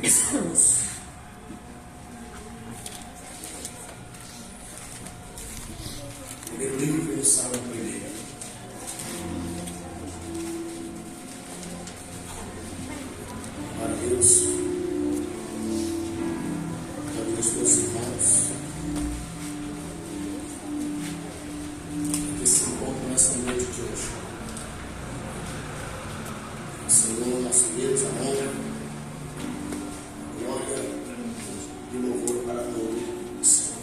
Salmos. Primeiro livro do Salmo primeiro. Para Deus, para os meus irmãos que se encontram nessa noite de hoje. Senhor, nosso Deus, a honra, glória e louvor para todo o Senhor.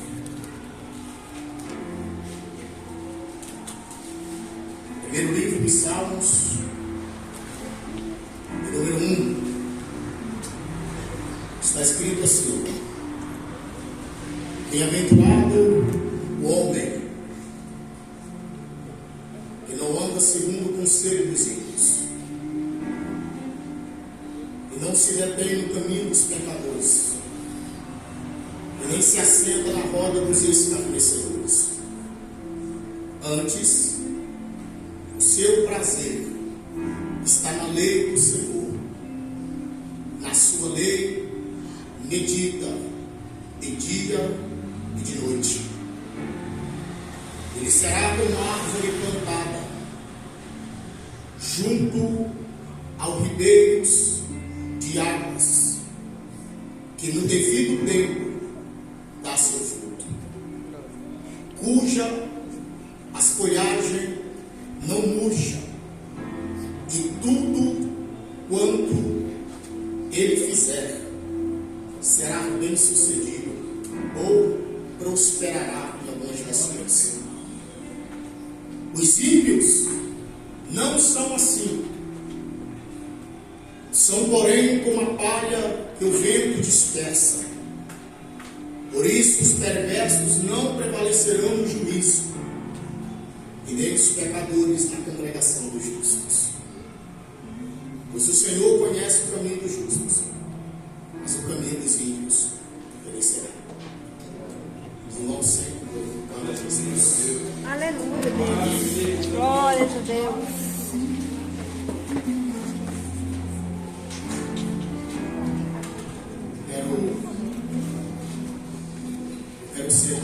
Primeiro livro dos Salmos, número 1, está escrito assim: bem-aventurado o homem que não anda segundo o conselho dos ímpios, e não se detém no caminho dos pecadores, e nem se assenta na roda dos escarnecedores. Antes, o seu prazer está na lei do Senhor. Na sua lei medita de dia e de noite. Ele será como árvore plantada junto aos ribeiros de águas, que no devido tempo dá seu fruto, cuja as folhagens não murcha, e tudo quanto ele fizer será bem sucedido ou prosperará em algumas nações. Os ímpios não são assim. São, porém, como a palha que o vento dispersa. Por isso os perversos não prevalecerão no juízo, e nem os pecadores na congregação dos justos. Pois o Senhor conhece o caminho dos justos, mas o caminho dos ímpios perecerá. Os irmãos sempre glorificando a Jesus. Aleluia, Deus. Glória a Deus. Quero ser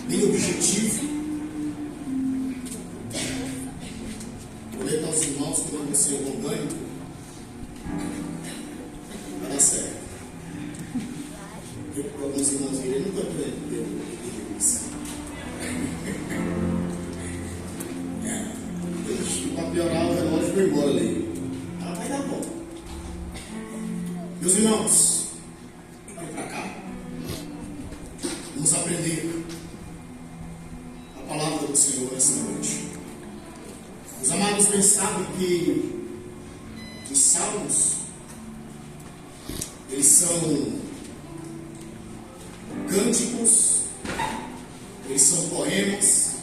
bem objetivo. Prometo aos irmãos que não vou ser orgânico. Vai dar certo. Eu, para alguns irmãos, eu nunca aprendeu isso. Para piorar, o relógio foi embora ali. Ela vai dar bom. Meus irmãos, vem para cá. Vamos aprender a palavra do Senhor nessa noite. Os amados bem sabem que os salmos, eles são cânticos, eles são poemas,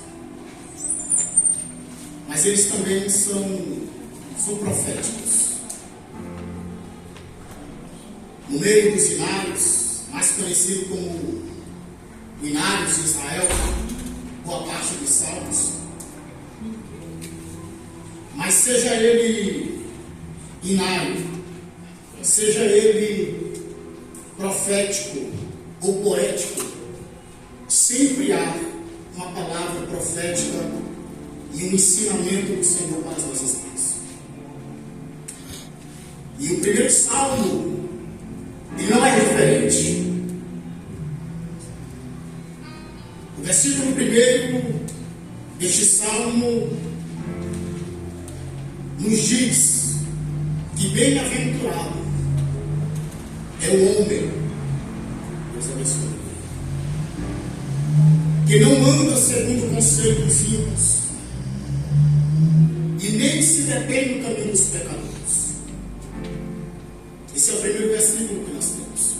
mas eles também são proféticos. No meio dos hinários, mais conhecido como hinários de Israel, boa parte dos salmos, mas seja ele hinário, seja ele profético ou poético, sempre há uma palavra profética e um ensinamento do Senhor para as nossas vidas. E o primeiro salmo, ele não é diferente. O versículo 1 deste salmo nos diz que bem-aventurado é o homem, Deus abençoe, que não anda segundo o conselho dos ímpios, e nem se detém no caminho dos pecadores. Esse é o primeiro versículo que nós temos.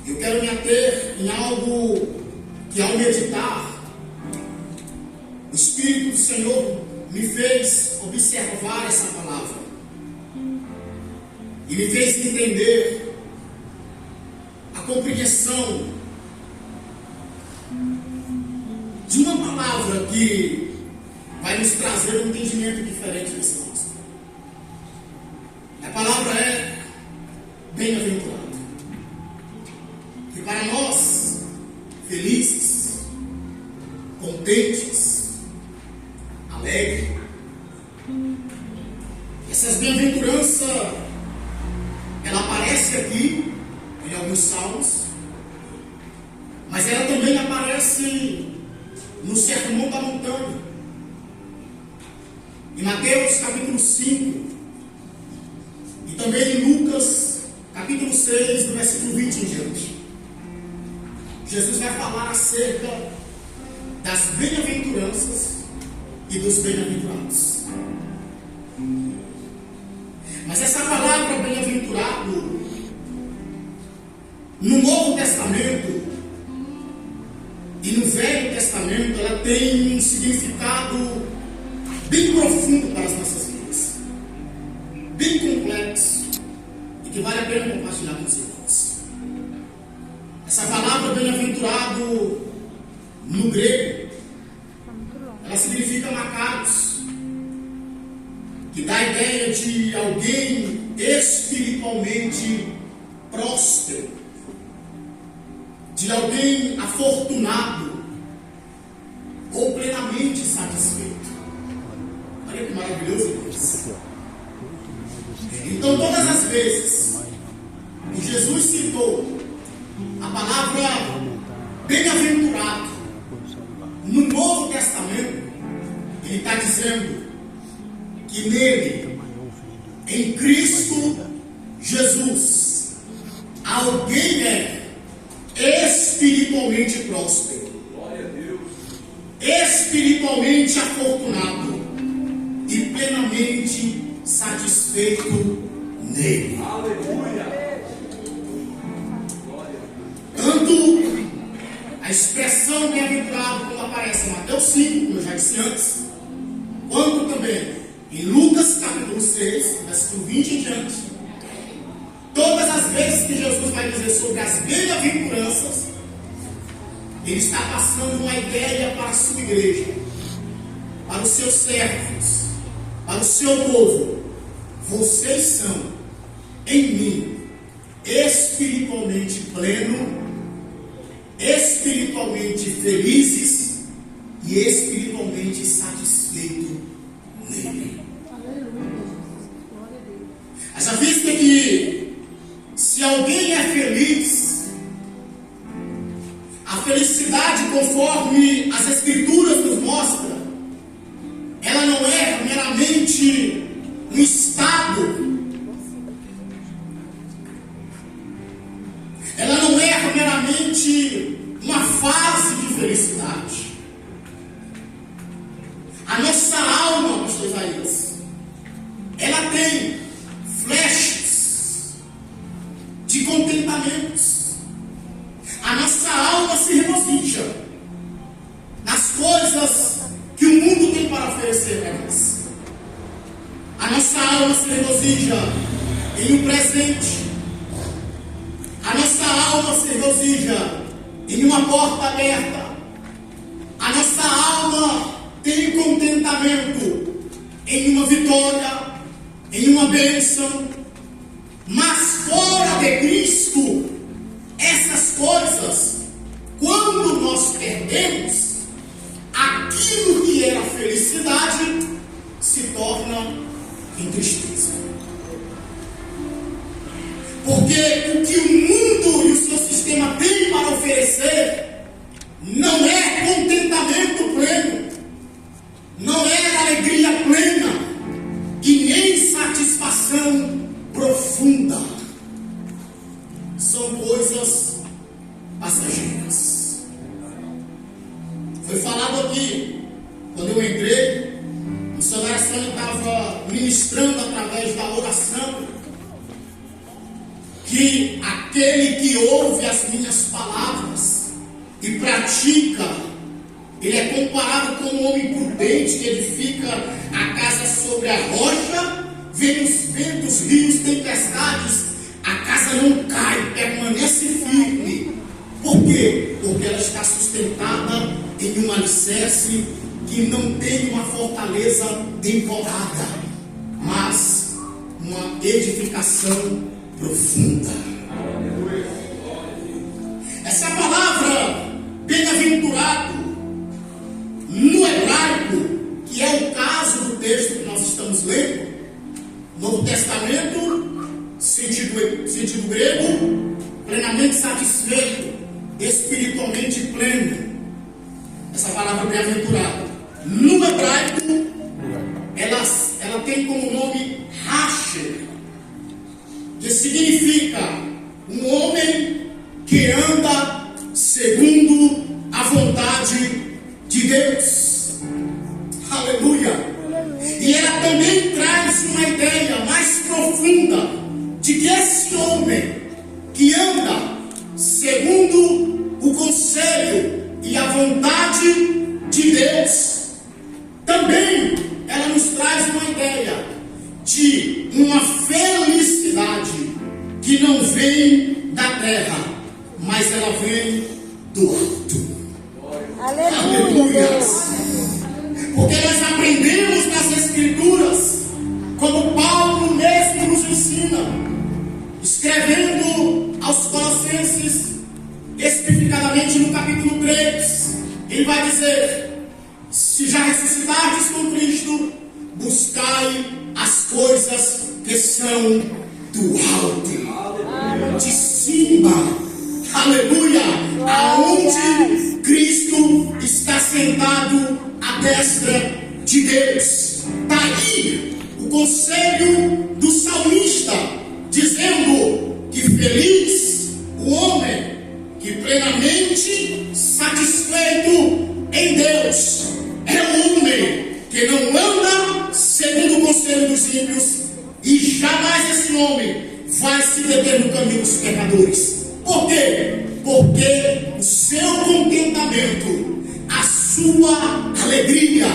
Eu quero me ater em algo que, ao meditar, o Espírito do Senhor me fez observar essa palavra e me fez entender a compreensão de uma palavra que vai nos trazer um entendimento diferente desse nosso. A palavra é bem-aventurado. Que para nós, felizes, contentes, alegres, essas bem-aventuranças, ela aparece aqui em alguns salmos, mas ela também aparece no Sermão da Montanha, em Mateus capítulo 5, e também em Lucas capítulo 6, do versículo 20 em diante. Jesus vai falar acerca das bem-aventuranças e dos bem-aventurados. Mas essa palavra bem-aventurado, no Novo Testamento e no Velho Testamento, ela tem um significado bem profundo para as nossas vidas, bem complexo, e que vale a pena compartilhar com os irmãos. Essa palavra bem-aventurado, no grego, ela significa marcados, que dá a ideia de alguém espiritualmente próspero, de alguém afortunado ou plenamente satisfeito. Olha que maravilhoso isso. Então, todas as vezes que Jesus citou a palavra bem-aventurado no Novo Testamento, ele está dizendo que nele, em Cristo Jesus, alguém é espiritualmente próspero, espiritualmente afortunado e plenamente satisfeito nele. Tanto a expressão bem-aventurado, como aparece em Mateus 5, como eu já disse antes, quanto também em Lucas capítulo 6, versículo 20 em diante, todas as vezes que Jesus vai dizer sobre as bem-aventuranças, ele está passando uma ideia para a sua igreja, para os seus servos, para o seu povo. Vocês são, em mim, espiritualmente pleno, espiritualmente felizes e espiritualmente satisfeitos nele. Haja vista que se alguém é feliz, a felicidade, conforme as Escrituras nos mostram, ela não é meramente um estado, ela não é meramente uma fase de felicidade. A nossa alma, pastor Isaías, ela tem flechas de contentamentos. A nossa alma se regozija nas coisas que o mundo tem para oferecer a nós. A nossa alma se regozija em um presente. A nossa alma se regozija em uma porta aberta. A nossa alma tem contentamento em uma vitória, em uma bênção. Mas fora de Cristo, essas coisas, quando nós perdemos, aquilo que era felicidade se torna em tristeza. Porque o que o mundo e o seu sistema têm para oferecer não é contentamento pleno, não é alegria plena e nem satisfação profunda. São coisas passageiras. Foi falado aqui, quando eu entrei, o missionário Sânia estava ministrando através da oração, que aquele que ouve as minhas palavras e pratica, ele é comparado com um homem prudente que edifica a casa sobre a rocha, vem os ventos, rios, tempestades, a casa não cai, permanece firme. Por quê? Porque ela está sustentada em um alicerce que não tem uma fortaleza temporada, mas uma edificação profunda. Essa palavra bem-aventurado, no hebraico, que é o caso do texto que nós estamos lendo, Novo Testamento, sentido grego, plenamente satisfeito, espiritualmente pleno. Essa palavra bem-aventurado, no hebraico, ela tem como nome Hasher, que significa um homem que anda segundo a vontade de Deus. Aleluia! E ela também traz uma ideia mais profunda de que esse homem que anda segundo o conselho e a vontade de Deus, também ela nos traz uma ideia de uma felicidade que não vem da terra, mas ela vem do alto. Aleluia! Porque nós aprendemos nas Escrituras, como Paulo mesmo nos ensina, escrevendo aos Colossenses, especificadamente no capítulo 3, ele vai dizer: se já ressuscitastes com Cristo, buscai as coisas que são do alto, de cima, aleluia, aonde Cristo está sentado à destra de Deus. Daí o conselho do salmista, dizendo que feliz o homem que plenamente satisfeito em Deus é o homem que não anda segundo o conselho dos ímpios, e jamais esse homem vai se deter no caminho dos pecadores. Por quê? Porque o seu contentamento, a sua alegria,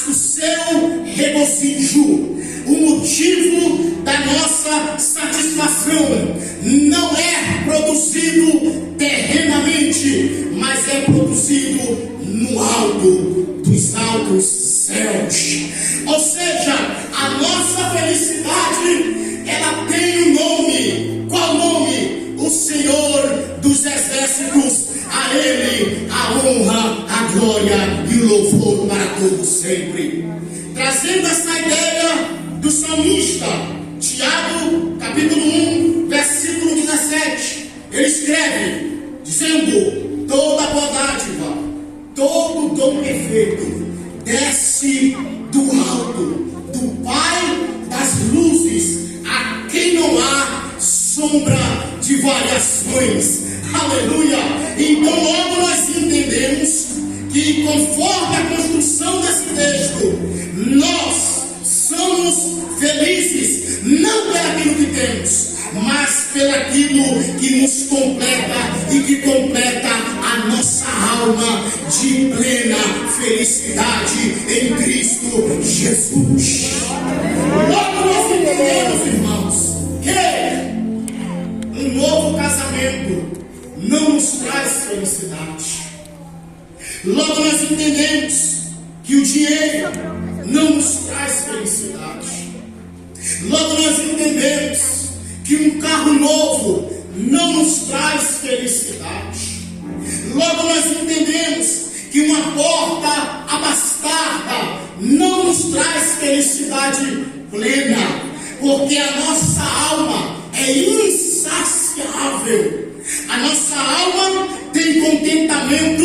o seu regozijo, o motivo da nossa satisfação não é produzido terrenamente, mas é produzido no alto dos altos céus. Ou seja, a nossa felicidade, ela tem um nome. Qual nome? O Senhor dos Exércitos. A Ele a honra, a glória e o louvor para todos sempre. Trazendo essa ideia do salmista, Tiago, capítulo 1, versículo 17, ele escreve, dizendo: toda boa dádiva, todo dom perfeito, desce do alto, do Pai das luzes, a quem não há sombra de variações. Aleluia! Então logo nós entendemos que, conforme a construção desse texto, nós somos felizes não pelaquilo que temos, mas pelaquilo que nos completa e que completa a nossa alma de plena felicidade em Cristo Jesus. Logo nós entendemos, irmãos, que um novo casamento não nos traz felicidade. Logo nós entendemos que o dinheiro não nos traz felicidade. Logo nós entendemos que um carro novo não nos traz felicidade. Logo nós entendemos que uma porta abastada não nos traz felicidade plena, porque a nossa alma é insaciável. A nossa alma tem contentamento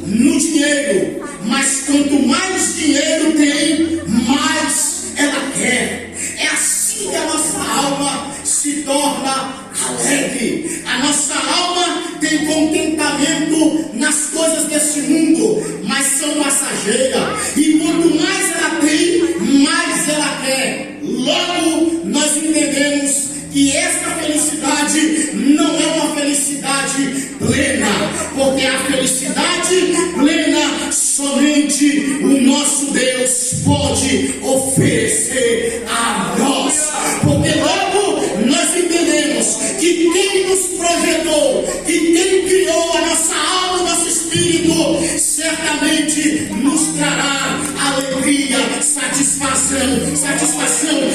no dinheiro, mas quanto mais dinheiro tem, mais ela quer. É assim que a nossa alma se torna alegre. A nossa alma tem contentamento nas coisas desse mundo, mas são passageiras. E quanto mais ela tem, mais ela quer. Logo, nós entendemos que essa felicidade não é uma felicidade plena, porque a felicidade plena somente o nosso Deus pode oferecer a nós. Porque logo nós entendemos que quem nos projetou, que quem criou a nossa alma, o nosso espírito, certamente nos trará alegria, satisfação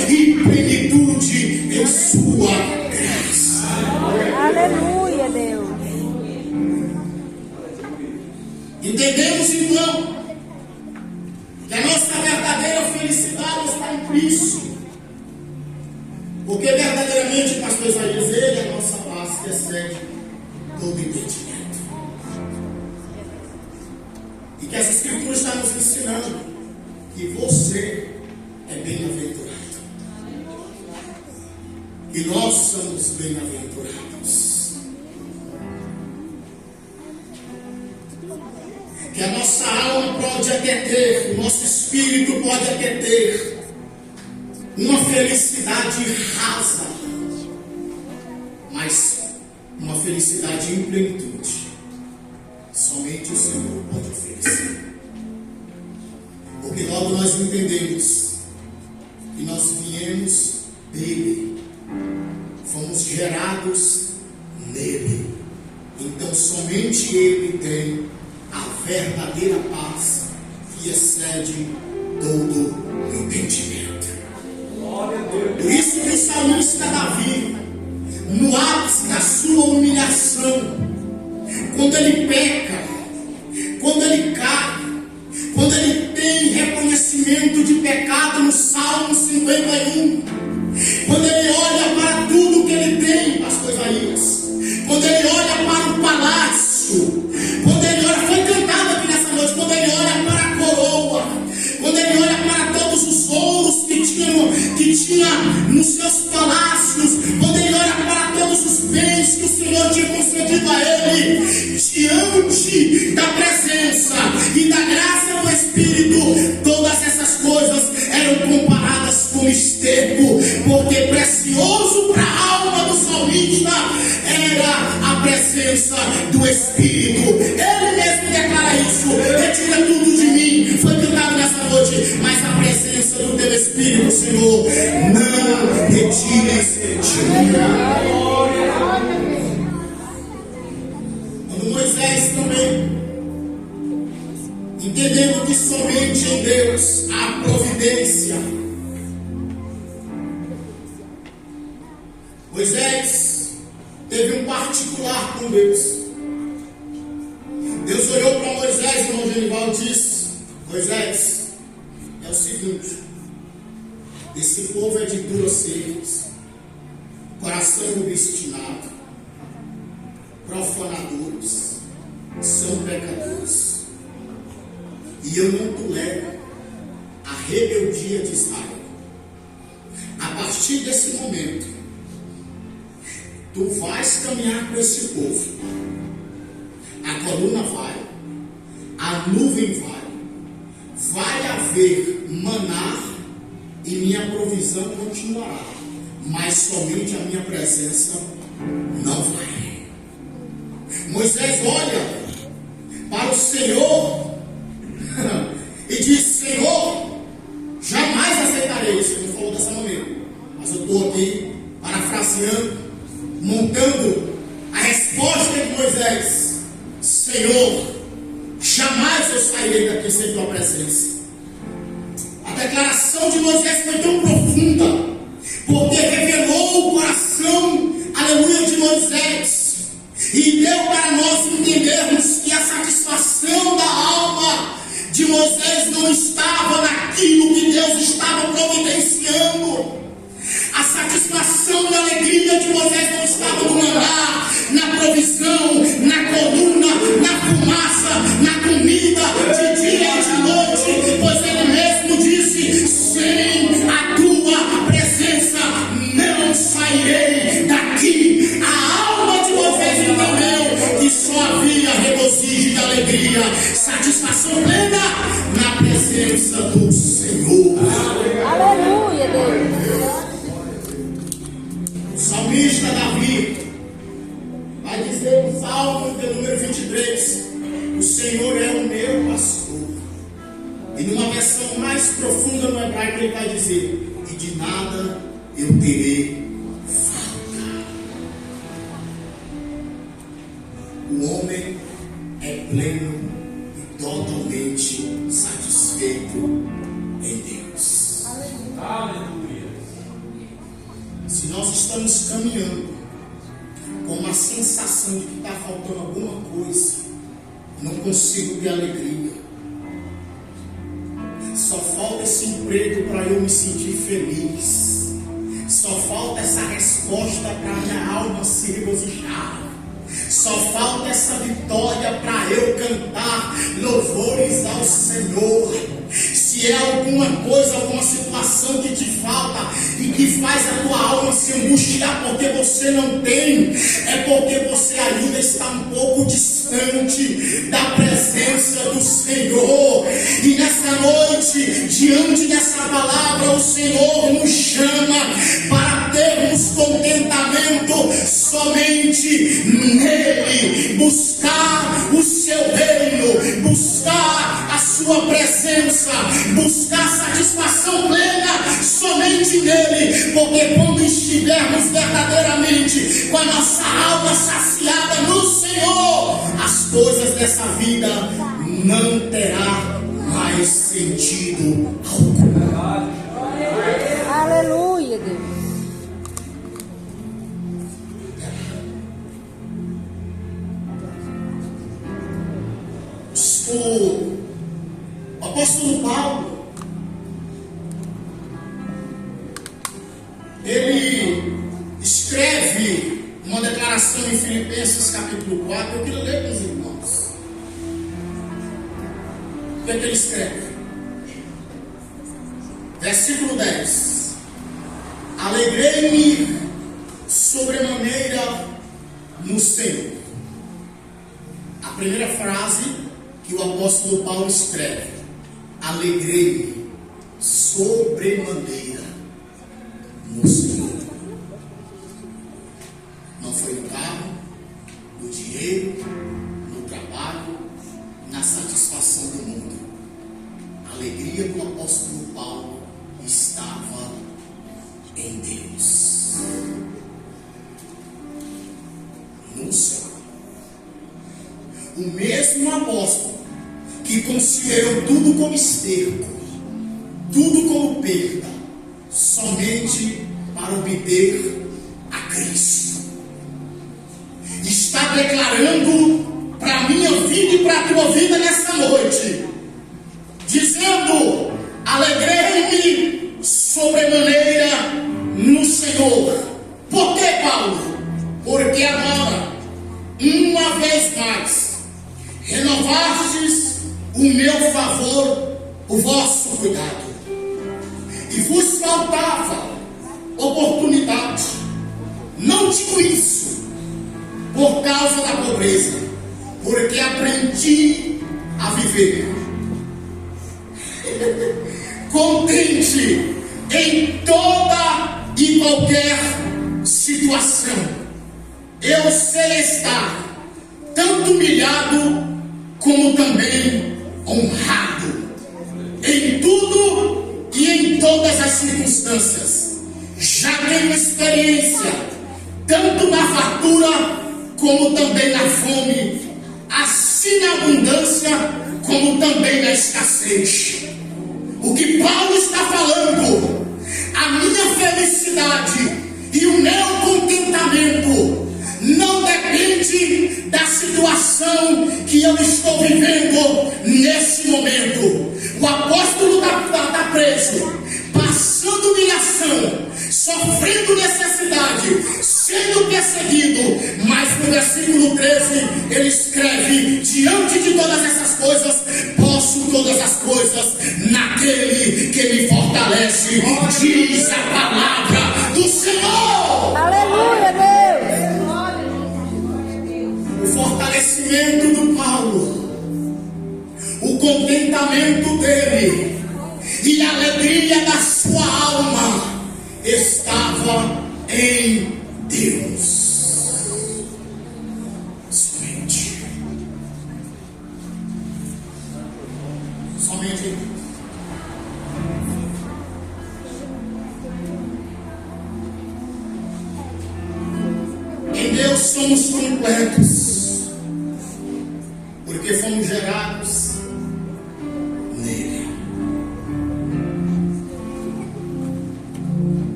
e plenitude em sua graça. Entendemos então que a nossa verdadeira felicidade está em Cristo. Porque verdadeiramente, pastor Isaías, Ele é a nossa paz que excede todo entendimento. E que essa Escritura está nos ensinando que você é bem-aventurado. E nós somos bem-aventurados. Que a nossa alma pode até ter, o nosso espírito pode até ter uma felicidade rasa, mas uma felicidade em plenitude. Somente o Senhor pode oferecer. Porque logo nós entendemos que nós viemos dele, fomos gerados nele. Então somente ele tem a verdadeira paz que excede todo o entendimento. Por isso que o salmista Davi, no ápice da sua humilhação, quando ele peca, quando ele cai, quando ele tem reconhecimento de pecado no Salmo 51, quando ele olha para tudo que ele tem, pastor Isaías, quando ele olha para o palácio, quando ele olha, foi cantado aqui nessa noite, quando ele olha para a coroa, quando ele olha para todos os ouros que tinha nos seus palácios, quando ele olha para todos os bens que o Senhor tinha concedido a ele, diante da presença e da graça do Espírito, todas essas coisas eram comparadas com esterco, porque precioso para a alma do salmista era a presença do Espírito. Ele mesmo declara isso: retira tudo de mim. Foi cantado nessa noite, mas a presença do teu Espírito, Senhor, não retires de mim. Quando Moisés também, entendendo que somente em Deus há providência, Moisés teve um particular com Deus. Deus olhou para Moisés, irmão Genival, e disse: Moisés, é o seguinte, esse povo é de duras cercas, coração obstinado, profanadores, são pecadores, e eu não tolero a rebeldia de Israel. A partir desse momento, tu vais caminhar com esse povo, a coluna vai, a nuvem vai haver maná e minha provisão continuará, mas somente a minha presença não vai. Moisés olha para o Senhor e diz: Senhor, jamais aceitarei isso. Ele não falou dessa maneira, mas eu estou aqui parafraseando, montando a resposta de Moisés: Senhor, jamais eu sairei daqui sem tua presença. A declaração de Moisés foi tão profunda, porque revelou o coração, aleluia, de Moisés, e deu para nós entendermos que a satisfação da alma de Moisés não estava naquilo que Deus estava providenciando. A satisfação e a alegria de Moisés não estava no maná, na provisão, na coluna, na fumaça, na comida, de dia e de noite, pois ele mesmo disse: sem a tua presença não sairei daqui. A alma de Moisés entendeu que só havia regozijo e alegria, satisfação plena na presença do Senhor. Aleluia, Deus. O salmista Davi vai dizer no Salmo de número 23: o Senhor é o meu pastor. E numa versão mais profunda no hebraico ele vai dizer: e de nada eu terei falta. O homem é pleno e totalmente satisfeito em Deus. Aleluia. Se nós estamos caminhando com uma sensação de que está faltando alguma coisa, não consigo ter alegria. Só falta esse emprego para eu me sentir feliz. Só falta essa resposta para minha alma se regozijar. Só falta essa vitória para eu cantar louvores ao Senhor. Se é alguma coisa, alguma situação que te falta e que faz a tua alma se angustiar porque você não tem, é porque você ainda está um pouco distante da presença do Senhor. E nessa noite, diante dessa palavra, o Senhor nos chama para termos contentamento somente nele, buscar o seu reino, buscar a sua presença, buscar satisfação plena somente nele, porque quando estivermos verdadeiramente com a nossa alma saciada no Senhor, as coisas dessa vida não terá mais sentido algum. Aleluia, Deus. O apóstolo Paulo, ele escreve uma declaração em Filipenses capítulo 4, eu queria ler com os irmãos. O que é que ele escreve? Versículo 10: alegrei-me sobremaneira no Senhor. A primeira frase que o apóstolo Paulo escreve: alegrei-me sobremaneira no Senhor. Não foi no carro, no dinheiro, no trabalho, na satisfação do mundo. A alegria do apóstolo Paulo estava em Deus, no Senhor. O mesmo apóstolo que considerou tudo como esterco, tudo como perda, somente para obter a Cristo, está declarando para a minha vida e para a tua vida nessa noite, dizendo: alegrei-me sobremaneira no Senhor. Por que, Paulo? Porque agora, uma vez mais, renovastes o meu favor, o vosso cuidado, e vos faltava oportunidade. Não digo isso por causa da pobreza, porque aprendi a viver contente em toda e qualquer situação. Eu sei estar tanto humilhado como também honrado em tudo e em todas as circunstâncias. Já tenho experiência tanto na fartura como também na fome, assim na abundância como também na escassez. O que Paulo está falando, a minha felicidade e o meu contentamento não depende da situação que eu estou vivendo nesse momento. O apóstolo está preso, passando humilhação, sofrendo necessidade, sendo perseguido, mas no versículo 13 ele escreve: diante de todas essas coisas, posso todas as coisas naquele que me fortalece. Diz a palavra do Senhor. Aleluia, Deus. O fortalecimento do Paulo, o contentamento dele e a alegria da sua alma estava em Deus. Somente em Deus. Em Deus somos completos, porque fomos gerados nele.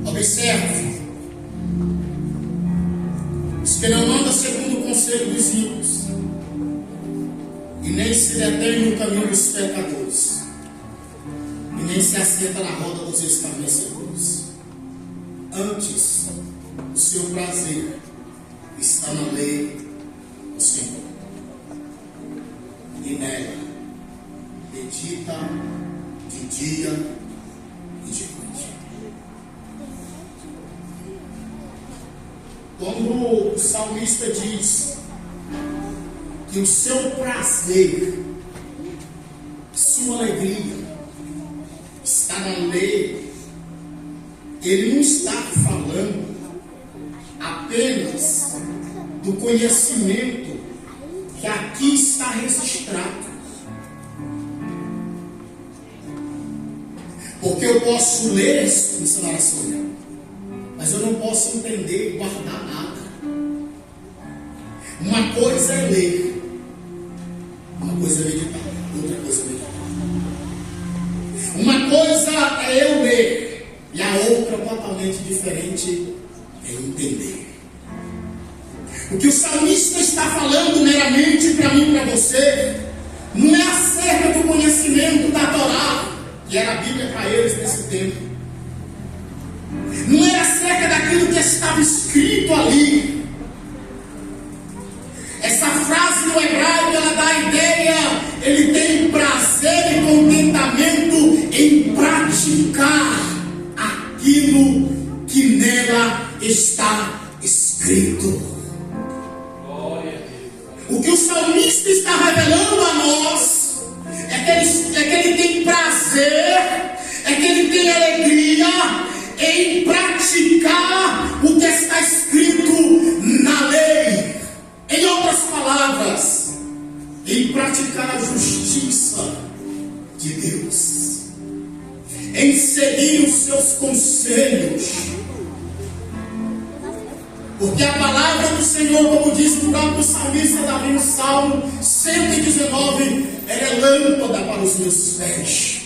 Observe, os que não andam segundo o conselho dos ímpios, e nem se detém no caminho dos pecadores, e nem se assenta na roda dos escarnecedores. Antes, o seu prazer está na lei do Senhor, e nela medita de dia e de noite. Quando o salmista diz que o seu prazer, sua alegria está na lei, ele não está falando apenas do conhecimento que aqui está registrado. Porque eu posso ler isso, missionária Sônia, mas eu não posso entender e guardar nada. Uma coisa é ler, uma coisa é meditar, outra coisa é meditar. Uma coisa é eu ler, e a outra totalmente diferente é entender. O que o salmista está falando meramente para mim e para você, não é acerca do conhecimento da Torá, que era a Bíblia para eles nesse tempo. Não era acerca daquilo que estava escrito ali. Essa frase no hebraico, ela dá a ideia, ele tem prazer e contentamento em praticar aquilo que nela está escrito. O que o salmista está revelando a nós é que ele tem prazer, é que ele tem alegria em praticar o que está escrito na lei. Em outras palavras, em praticar a justiça de Deus, em seguir os seus conselhos. Porque a palavra do Senhor, como diz o próprio salmista Davi no Salmo 119, ela é lâmpada para os meus pés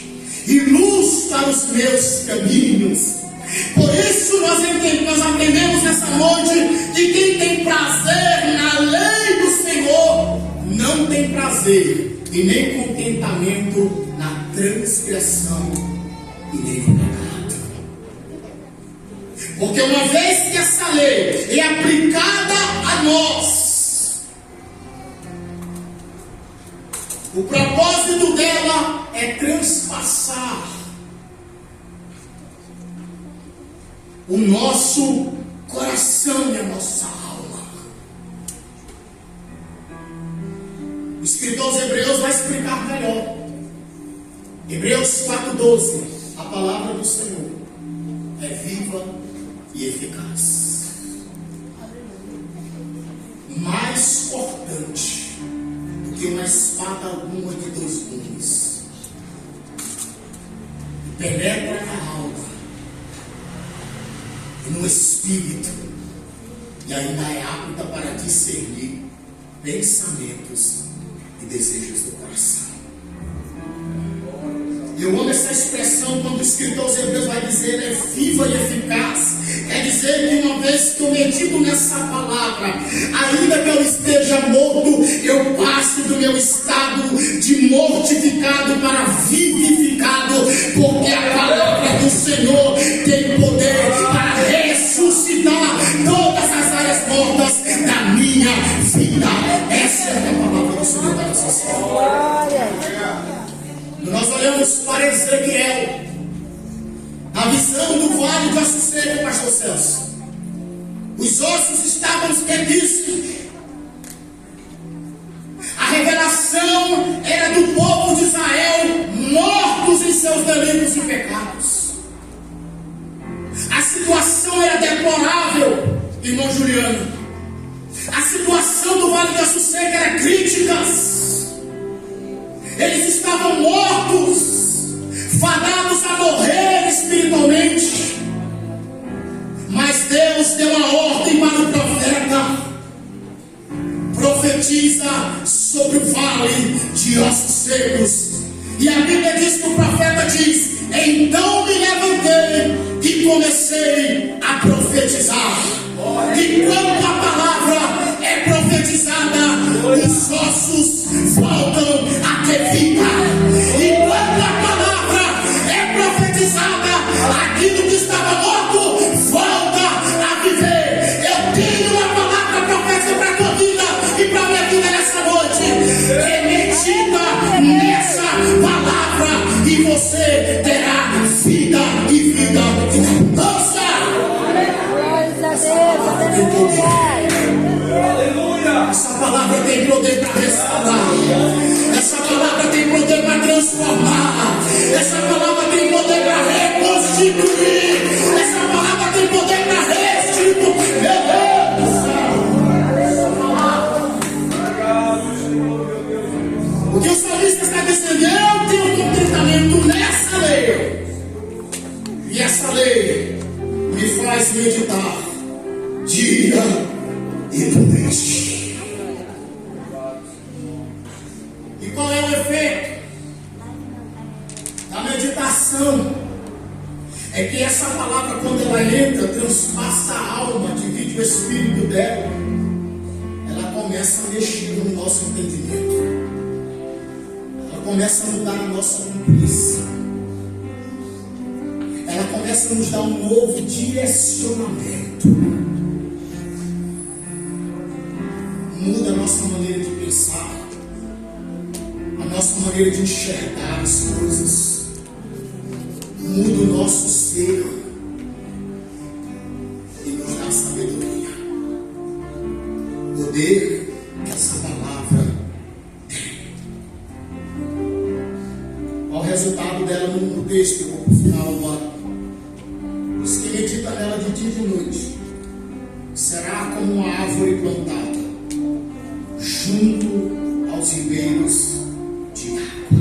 e luz para os meus caminhos. Por isso nós aprendemos nessa noite que quem tem prazer na lei do Senhor não tem prazer e nem contentamento na transgressão e nem no pecado. Porque uma vez que essa lei é aplicada a nós, o propósito dela é transpassar o nosso coração e a nossa alma. O escritor aos Hebreus vai explicar melhor. Hebreus 4:12, a palavra do Senhor é viva e eficaz, mais cortante do que uma espada alguma de 2 gumes, e penetra na alma e no espírito, e ainda é apta para discernir pensamentos e desejos do coração. Eu amo essa expressão quando o escritor aos Hebreus vai dizer é viva e eficaz. Quer dizer que uma vez que eu medito nessa palavra, ainda que eu esteja morto, eu passo do meu estado de mortificado para vivificado, porque a palavra do Senhor tem poder para ressuscitar todas as áreas mortas da minha vida. Essa é a palavra do Senhor da nossa história. Nós olhamos para Ezequiel, a visão do vale de Açuceca, pastor Celso. Os ossos estavam esquecidos. A revelação era do povo de Israel, mortos em seus delitos e pecados. A situação era deplorável, irmão Juliano. A situação do vale de Açuceca era crítica. Eles estavam mortos, fadados a morrer espiritualmente. Mas Deus deu uma ordem para o profeta: profetiza sobre o vale de ossos secos. E a Bíblia diz que o profeta diz: então me levantei e comecei a profetizar. E quando a palavra é profetizada, os ossos voltam Essa palavra tem poder. Essa palavra tem poder para restaurar. Essa palavra tem poder para transformar. Essa palavra tem poder para reconstituir. Essa palavra tem poder para restituir. Meu Deus do céu. O que o salmista está dizendo? Eu tenho contentamento nessa lei. E essa lei me faz meditar dia e noite. E qual é o efeito da meditação? É que essa palavra, quando ela entra, transpassa a alma, divide o espírito dela, ela começa a mexer no nosso entendimento. Ela começa a mudar a nossa condução. Ela começa a nos dar um novo direcionamento. Muda a nossa maneira de pensar, a nossa maneira de enxergar as coisas. Muda o nosso ser e nos dá sabedoria. Poder que essa palavra tem. Qual o resultado dela no texto? Eu vou para o final agora. Os que meditam nela de dia e de noite será como uma árvore plantada junto aos ribeiros de água.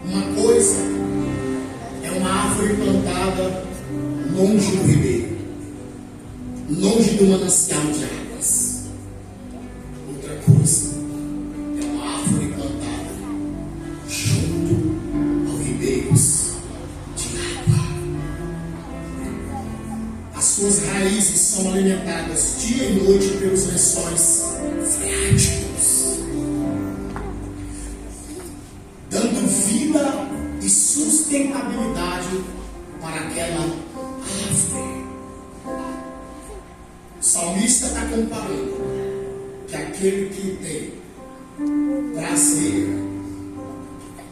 Uma coisa é uma árvore plantada longe do ribeiro, longe do manancial de águas. Outra coisa é uma árvore plantada junto aos ribeiros de água. As suas raízes são alimentadas dia e noite pelos lençóis freáticos, dando vida e sustentabilidade para aquela árvore. O salmista está comparando que aquele que tem prazer,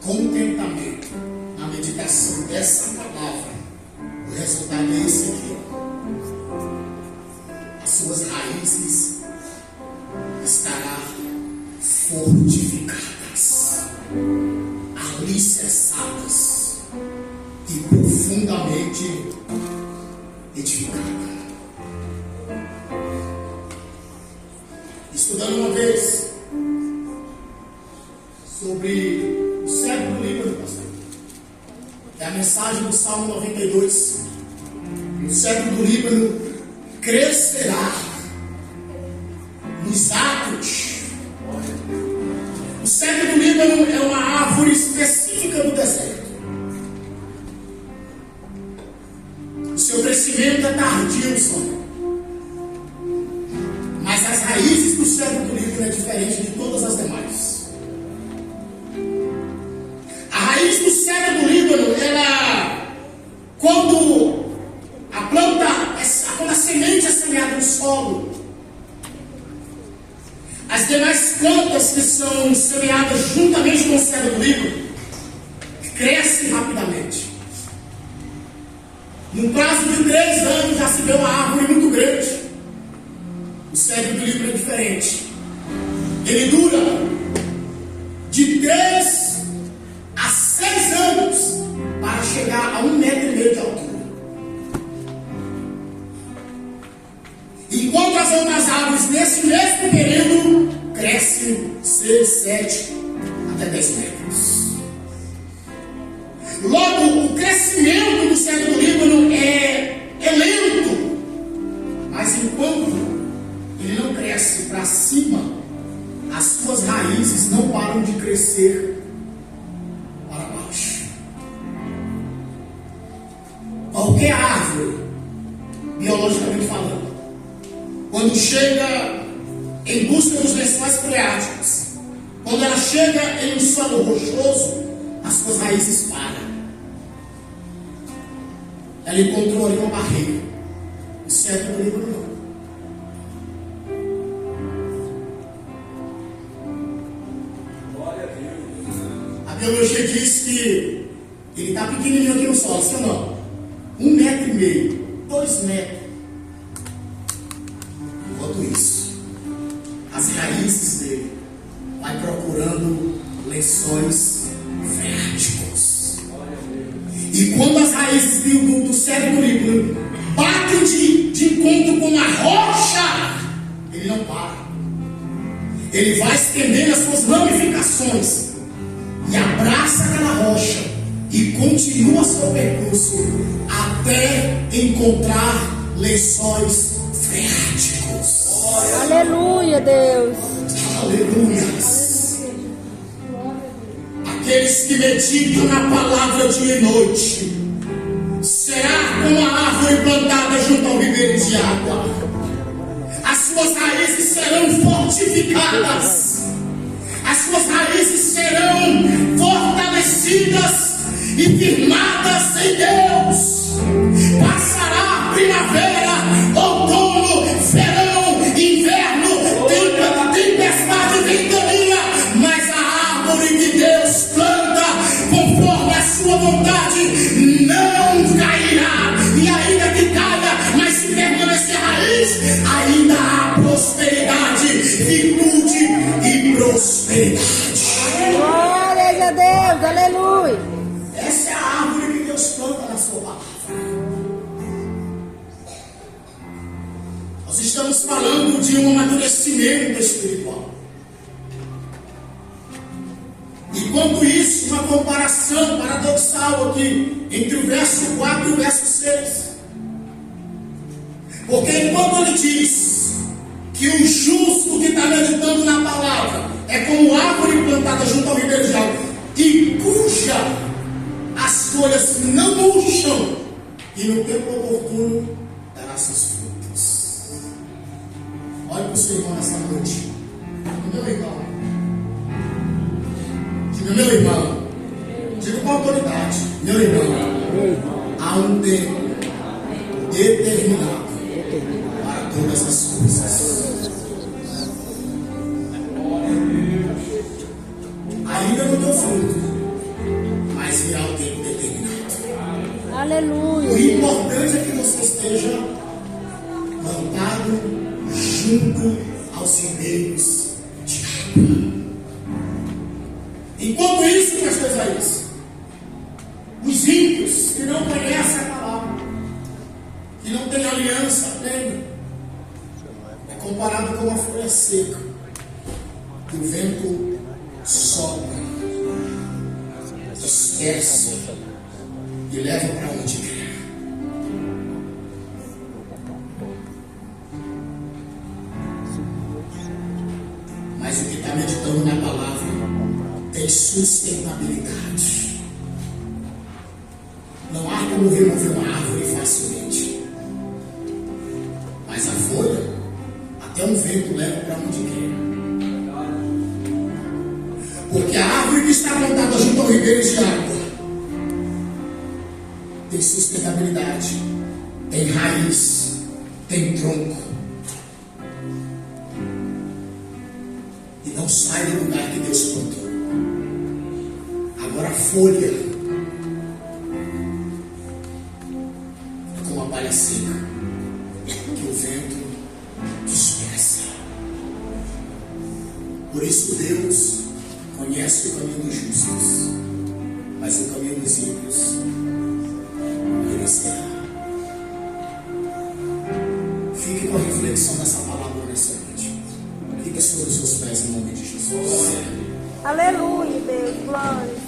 contentamento na meditação dessa palavra, o resultado é esse aqui. As suas raízes estarão fortificadas, alicerçadas e profundamente edificadas. Estudando uma vez sobre o cedro do Líbano, pastor, é a mensagem do Salmo 92. O cedro do Líbano crescerá nos átrios. O cedro do Líbano é uma árvore específica do deserto. O seu crescimento é tardio só. Mas as raízes do cedro do Líbano é diferente de todas as demais. A raiz do cedro do Líbano, ela, quando a semente é semeada no solo, as demais plantas que são semeadas juntamente com o cedro do Líbano crescem rapidamente. No prazo de 3 anos já se vê uma árvore muito grande. O cedro do Líbano é diferente. Ele dura de 3 a 6 anos para chegar a 1,5 metro de altura. Enquanto as outras árvores nesse mesmo período crescem 6, 7 até 10 metros. Logo, o crescimento do cedro do Líbano é lento, mas enquanto ele não cresce para cima, as suas raízes não param de crescer para baixo. Qualquer árvore, biologicamente falando, quando chega em busca dos lençóis freáticos, quando ela chega em um solo rochoso, as suas raízes param. Ela encontrou ali uma barreira. O cedro do Líbano não. A biologia diz que Ele está pequenininho aqui no solo, sim ou não? 1,5 metro, 2 metros. Enquanto isso, as raízes dele vai procurando lençóis férticos. E quando as raízes do cérebro líquido batem de encontro com uma rocha, ele não para. Ele vai estendendo as suas ramificações e abraça aquela rocha e continua seu percurso até encontrar lençóis férticos. Aleluia, Deus. Aleluia. Aqueles que meditam na palavra dia e noite será como a árvore plantada junto ao ribeiro de água. As suas raízes serão fortificadas, as suas raízes serão fortalecidas e firmadas em Deus. Passará a primavera, outono, verão, inverno, tempestade, ventania, mas a árvore que Deus planta conforme a sua vontade não cairá, e ainda que caia, mas se permanecer raiz, ainda há prosperidade, virtude e prosperidade. Glórias a Deus, aleluia. Essa é a árvore que Deus planta na sua palavra. Nós estamos falando de um amadurecimento espiritual. Enquanto isso, uma comparação paradoxal aqui entre o verso 4 e o verso 6. Porque enquanto ele diz que o justo que está meditando na palavra é como árvore plantada junto ao ribeiro de água, e cuja as folhas não murcham, e no tempo oportuno dará seus frutos. Olhe para o seu irmão nessa noite. Meu irmão. Diga, meu irmão. Diga com autoridade. Meu irmão. Há um tempo determinado para todas as coisas. Ainda não deu fruto, mas virá o tempo determinado. Aleluia. O importante é que você esteja plantado junto aos ribeiros de água. Enquanto isso, pastor Isaías, os ímpios que não conhecem a palavra, que não têm aliança plena, é comparado com uma folha seca, que o vento sopra, dispersa e leva para onde quer. Mas o que está meditando na palavra tem sustentabilidade. Não há como remover uma árvore facilmente, mas a folha, até um vento leva para onde quer. Porque a árvore que está plantada junto ao ribeiro de água tem sustentabilidade, tem raiz, tem tronco, e não sai do lugar que Deus plantou. Agora a folha é como a palha seca que o vento dispersa. Por isso Deus conhece o caminho dos justos, mas o caminho dos ímpios perecerá. Fique com a reflexão dessa palavra nessa noite. Fique sobre os seus pés em nome de Jesus. Aleluia, Deus, glória.